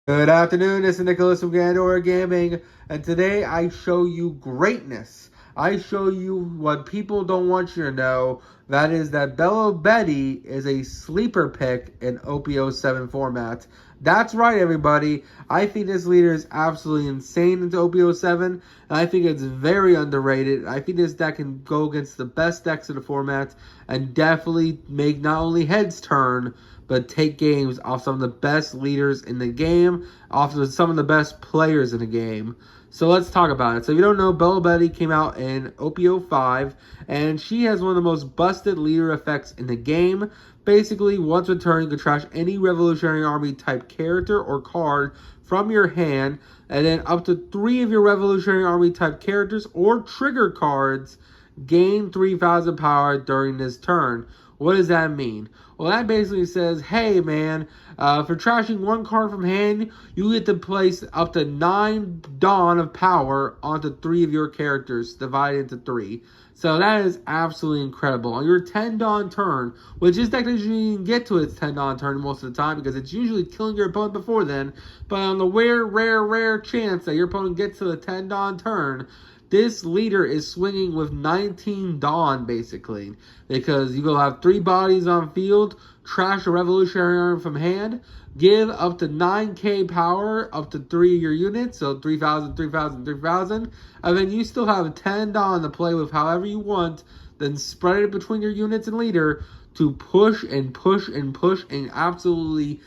Good afternoon, this is Nicholas from Gandora Gaming, and today I show you greatness. I show you what people don't want you to know, that is that Bello Betty is a sleeper pick in OPO7 format. That's right, everybody. I think this leader is absolutely insane into OPO7, and I think it's very underrated. I think this deck can go against the best decks of the format, and definitely make not only heads turn, but take games off some of the best leaders in the game, off of some of the best players in the game. So let's talk about it. So if you don't know, Bello Betty came out in OPO 5, and she has one of the most busted leader effects in the game. Basically, once a turn, you can trash any Revolutionary Army type character or card from your hand, and then up to 3 of your Revolutionary Army type characters or trigger cards gain 3,000 power during this turn. What does that mean? Well, that basically says, hey man, for trashing 1 card from hand, you get to place up to 9 Dawn of power onto 3 of your characters, divided into 3. So that is absolutely incredible. On your 10 Dawn turn, which this deck doesn't even get to its 10 Dawn turn most of the time because it's usually killing your opponent before then, but on the rare chance that your opponent gets to the 10 Dawn turn, this leader is swinging with 19 Dawn, basically, because you will have 3 bodies on field, trash a Revolutionary Army from hand, give up to 9k power up to 3 of your units, so 3,000, 3,000, 3,000, and then you still have 10 Dawn to play with however you want, then spread it between your units and leader to push and push and push and absolutely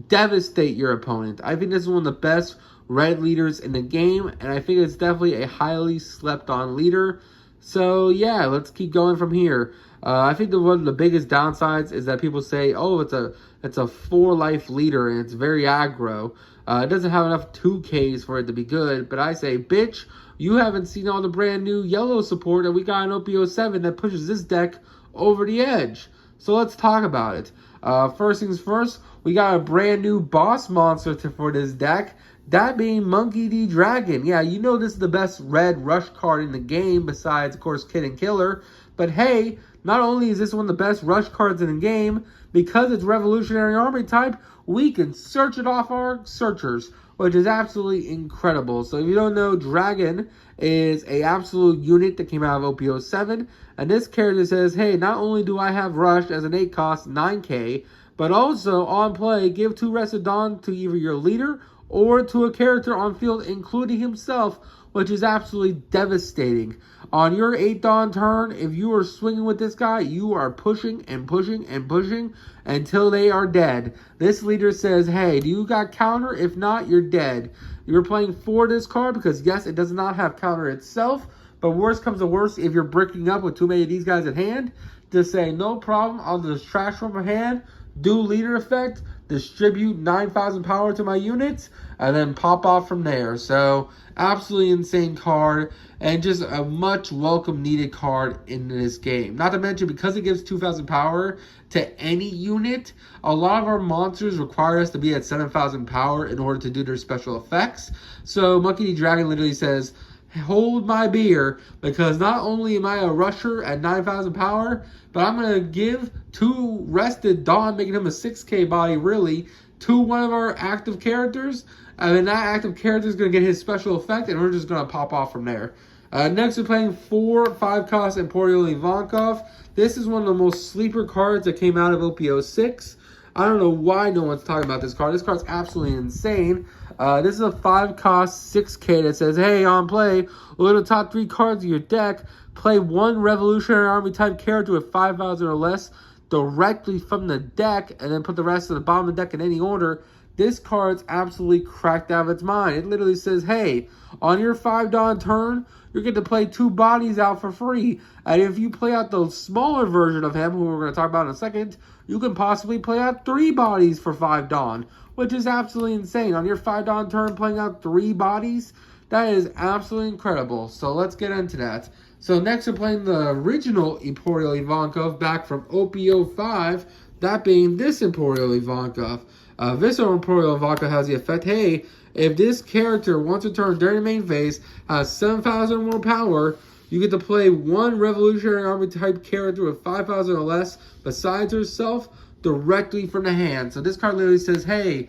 devastate your opponent. I think this is one of the best red leaders in the game, and I think it's definitely a highly slept on leader. So yeah, let's keep going from here. I think one of the biggest downsides is that people say, oh, it's a 4-life leader and it's very aggro. It doesn't have enough 2Ks for it to be good, but I say, bitch, you haven't seen all the brand new yellow support that we got in OPO7 that pushes this deck over the edge. So let's talk about it. First things first, we got a brand new boss monster for this deck. That being Monkey D. Dragon. Yeah, you know this is the best red rush card in the game besides, of course, Kid and Killer. But hey, not only is this one of the best rush cards in the game, because it's Revolutionary Army type, we can search it off our searchers, which is absolutely incredible. So if you don't know, Dragon is a absolute unit that came out of OPO 7. And this character says, hey, not only do I have Rush as an 8 cost, 9k, but also on play, give 2 Rested Dawn to either your leader or to a character on field, including himself, which is absolutely devastating. On your 8 Dawn turn, if you are swinging with this guy, you are pushing and pushing and pushing until they are dead. This leader says, hey, do you got counter? If not, you're dead. You're playing for this card because, yes, it does not have counter itself, but worst comes to worst, if you're breaking up with too many of these guys at hand, just say, no problem, I'll just trash from a hand, do leader effect, distribute 9,000 power to my units, and then pop off from there. So, absolutely insane card, and just a much welcome needed card in this game. Not to mention, because it gives 2,000 power to any unit, a lot of our monsters require us to be at 7,000 power in order to do their special effects. So, Monkey D. Dragon literally says, hold my beer, because not only am I a rusher at 9,000 power, but I'm going to give 2 Rested Dawn, making him a 6k body, really, to one of our active characters, and then that active character is going to get his special effect, and we're just going to pop off from there. Next, we're playing 4 5-cost Emporio Ivankov. This is one of the most sleeper cards that came out of OPO 6. I don't know why no one's talking about this card. This card's absolutely insane. This is a 5-cost 6k that says, hey, on play, look at the top 3 cards of your deck, play 1 Revolutionary Army type character with 5,000 or less directly from the deck, and then put the rest of the bottom of the deck in any order. This card's absolutely cracked out of its mind. It literally says, hey, on your 5 Dawn turn, you get to play 2 bodies out for free. And if you play out the smaller version of him, who we're going to talk about in a second, you can possibly play out 3 bodies for 5 Dawn, which is absolutely insane. On your 5 Dawn turn, playing out 3 bodies, that is absolutely incredible. So let's get into that. So next we're playing the original Emporio Ivankov back from OPO 5, that being this Emporio Ivankov. This Emporio Ivankov has the effect, hey, if this character once a turn during the main phase has 7,000 more power, you get to play 1 Revolutionary Army type character with 5,000 or less besides herself directly from the hand. So this card literally says, hey,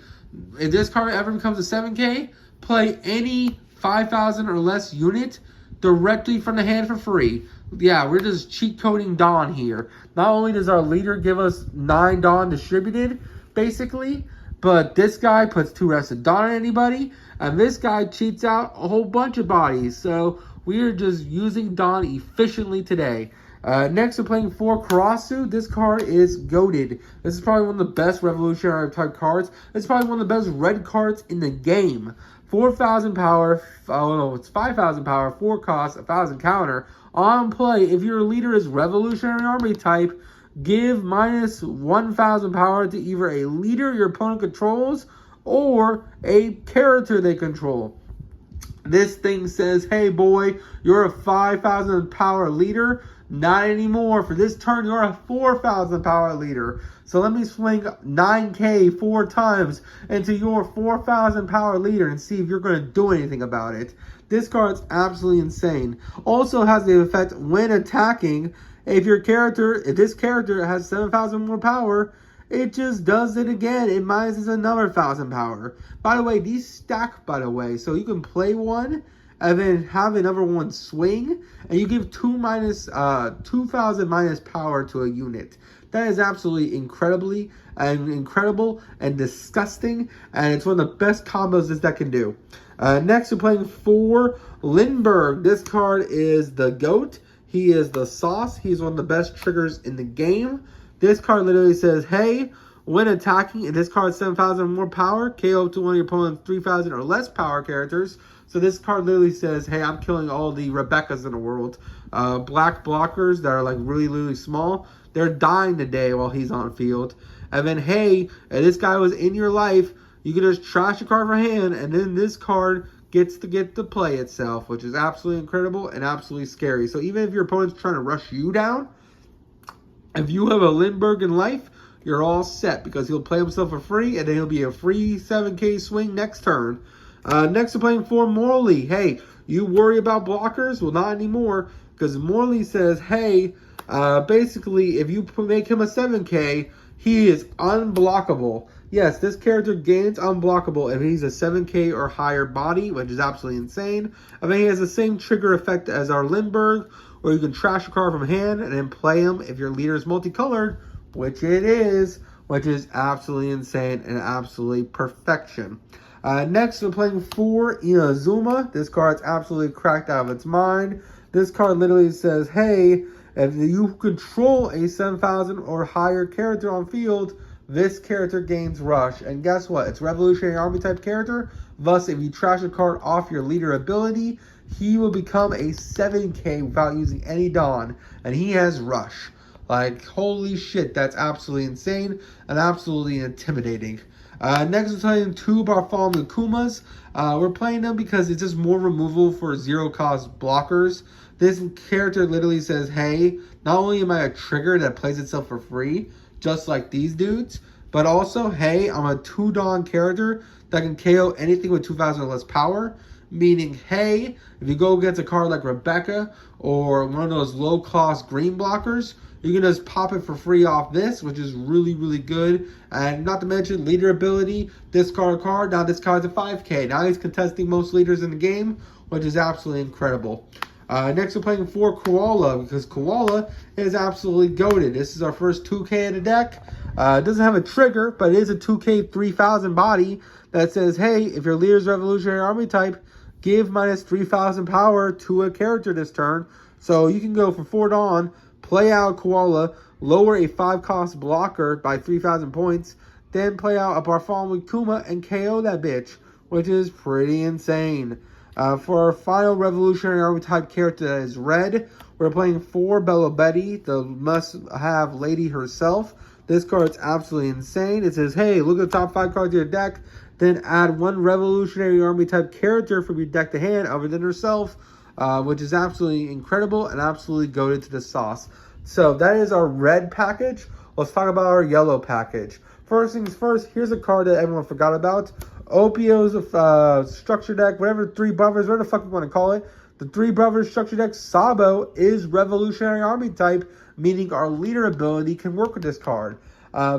If this card ever becomes a 7K, play any 5,000 or less unit directly from the hand for free. Yeah, we're just cheat coding Dawn here. Not only does our leader give us 9 Dawn distributed, basically, but this guy puts 2 rested Dawn on anybody, and this guy cheats out a whole bunch of bodies. So we are just using Dawn efficiently today. Next, we're playing 4 Karasu. This card is goated. This is probably one of the best revolutionary type cards. It's probably one of the best red cards in the game. 4,000 power, oh no, it's 5,000 power, 4 cost, 1,000 counter. On play, if your leader is Revolutionary Army type, give minus 1,000 power to either a leader your opponent controls or a character they control. This thing says, hey boy, you're a 5,000 power leader. Not anymore. For this turn, you're a 4,000 power leader. So let me swing 9K 4 times into your 4,000 power leader and see if you're going to do anything about it. This card's absolutely insane. Also has the effect when attacking. If this character has 7,000 more power, it just does it again. It minuses another 1,000 power. By the way, these stack, by the way. So you can play one and then have another one swing, and you give 2,000 minus power to a unit. That is absolutely incredible and disgusting, and it's one of the best combos this deck can do. Next, we're playing 4 Lindbergh. This card is the GOAT. He is the sauce. He's one of the best triggers in the game. This card literally says, hey, when attacking, if this card has 7,000 more power, KO to one of your opponent's 3,000 or less power characters. So this card literally says, hey, I'm killing all the Rebeccas in the world. Black blockers that are like really small, they're dying today while he's on field. And then, hey, if this guy was in your life, you can just trash a card from hand, and then this card gets to get to play itself, which is absolutely incredible and absolutely scary. So even if your opponent's trying to rush you down, if you have a Lindbergh in life, you're all set because he'll play himself for free, and then he'll be a free 7K swing next turn. Next, we're playing 4 Morley. Hey, you worry about blockers? Well, not anymore, because Morley says, hey, basically, if you make him a 7K, he is unblockable. Yes, this character gains unblockable if he's a 7K or higher body, which is absolutely insane. I mean, he has the same trigger effect as our Lindbergh, where you can trash a card from hand and then play him if your leader is multicolored, which it is, which is absolutely insane and absolutely perfection. Next, we're playing 4 Inazuma. This card's absolutely cracked out of its mind. This card literally says, hey, if you control a 7,000 or higher character on field, this character gains rush. And guess what? It's Revolutionary Army type character. Thus, if you trash a card off your leader ability, he will become a 7K without using any Dawn. And he has rush. Like, holy shit, that's absolutely insane and absolutely intimidating. Next, we're playing 2 Bartholomew Kumas. We're playing them because it's just more removal for 0-cost blockers. This character literally says, hey, not only am I a trigger that plays itself for free, just like these dudes, but also, hey, I'm a 2 Dawn character that can KO anything with 2,000 or less power. Meaning, hey, if you go against a card like Rebecca or one of those low-cost green blockers, you can just pop it for free off this, which is really good. And not to mention leader ability, discard a card. Now this card's a 5K. Now he's contesting most leaders in the game, which is absolutely incredible. Next, we're playing 4 Koala, because Koala is absolutely goated. This is our first 2K in the deck. It doesn't have a trigger, but it is a 2K 3,000 body that says, hey, if your leader's Revolutionary Army type, give minus 3,000 power to a character this turn. So you can go for 4 Dawn, play out Koala, lower a 5-cost blocker by 3,000 points, then play out a Bartholomew Kuma and KO that bitch, which is pretty insane. For our final Revolutionary Army type character that is red, we're playing 4 Bella Betty, the must-have lady herself. This card's absolutely insane. It says, hey, look at the top 5 cards of your deck, then add 1 Revolutionary Army type character from your deck to hand other than herself, which is absolutely incredible and absolutely goated to the sauce. So that is our red package. Let's talk about our yellow package. First things first, here's a card that everyone forgot about. Opio's structure deck, whatever, 3 brothers, whatever the fuck you want to call it. The 3 brothers structure deck, Sabo, is Revolutionary Army type, meaning our leader ability can work with this card.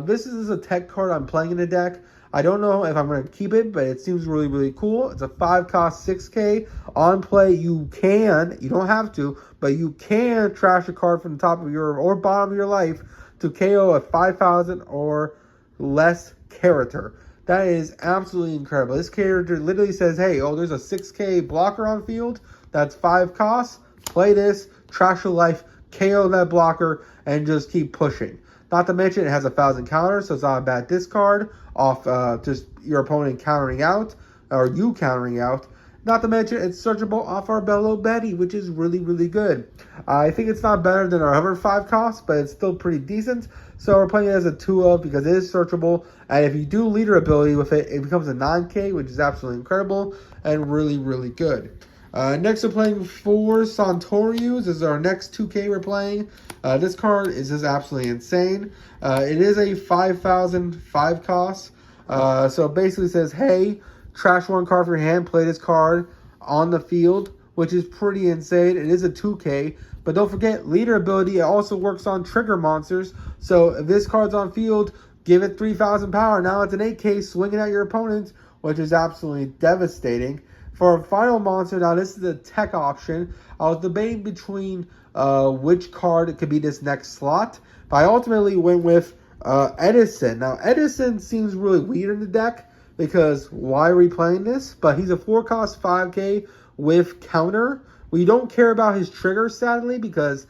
This is a tech card I'm playing in the deck. I don't know if I'm going to keep it, but it seems really, really cool. It's a 5-cost 6K. On play, you don't have to, but you can trash a card from the top of your or bottom of your life to KO a 5,000 or less character. That is absolutely incredible. This character literally says, hey, oh, there's a 6K blocker on field. That's 5 costs. Play this, trash your life, KO that blocker, and just keep pushing. Not to mention it has 1,000 counters, so it's not a bad discard off just your opponent countering out, or you countering out. Not to mention it's searchable off our Bello Betty, which is really, really good. I think it's not better than our other 5 costs, but it's still pretty decent. So we're playing it as a 2-of because it is searchable. And if you do leader ability with it, it becomes a 9K, which is absolutely incredible and really, really good. Next we're playing 4 Santorius. This is our next 2K we're playing. This card is just absolutely insane. It is a 5,000 5 cost. So it basically says, hey, trash 1 card from your hand, play this card on the field, which is pretty insane. It is a 2K, but don't forget, leader ability, it also works on trigger monsters. So if this card's on field, give it 3,000 power. Now it's an 8K swinging at your opponent, which is absolutely devastating. For a final monster, now this is a tech option. I was debating between which card could be this next slot, but I ultimately went with Edison. Now, Edison seems really weird in the deck, because why are we playing this? But he's a 4-cost 5K with counter. We don't care about his trigger, sadly, because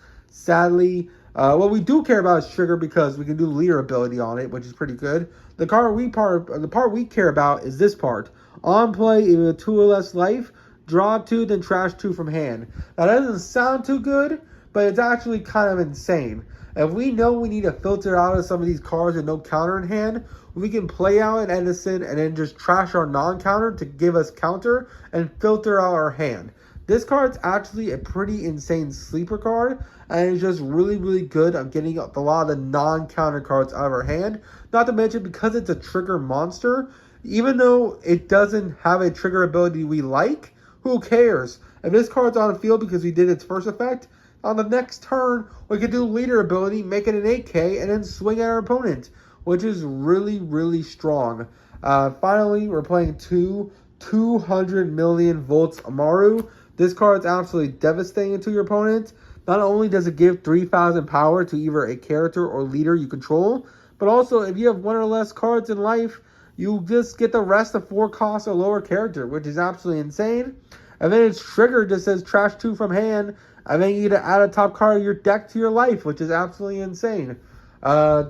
well, we do care about his trigger because we can do leader ability on it, which is pretty good. The part we care about is this part. On play, either 2 or less life, draw 2, then trash 2 from hand. Now, that doesn't sound too good, but it's actually kind of insane. If we know we need to filter out of some of these cards with no counter in hand, we can play out an Edison and then just trash our non-counter to give us counter and filter out our hand. This card's actually a pretty insane sleeper card, and it's just really, really good at getting a lot of the non-counter cards out of our hand. Not to mention, because it's a trigger monster, even though it doesn't have a trigger ability we like, who cares? If this card's on the field because we did its first effect, on the next turn, we could do leader ability, make it an 8K, and then swing at our opponent, which is really, really strong. Finally, we're playing 200 million volts Amaru. This card's absolutely devastating to your opponent. Not only does it give 3,000 power to either a character or leader you control, but also if you have 1 or less cards in life, you just get the rest of 4 costs or lower character, which is absolutely insane. And then its trigger just says trash 2 from hand, and then you get to add a top card of your deck to your life, which is absolutely insane.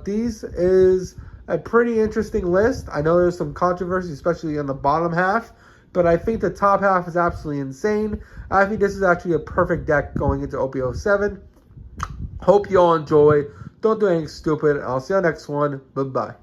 These is a pretty interesting list. I know there's some controversy, especially on the bottom half, but I think the top half is absolutely insane. I think this is actually a perfect deck going into OP07. Hope you all enjoy. Don't do anything stupid. I'll see you on the next one. Bye-bye.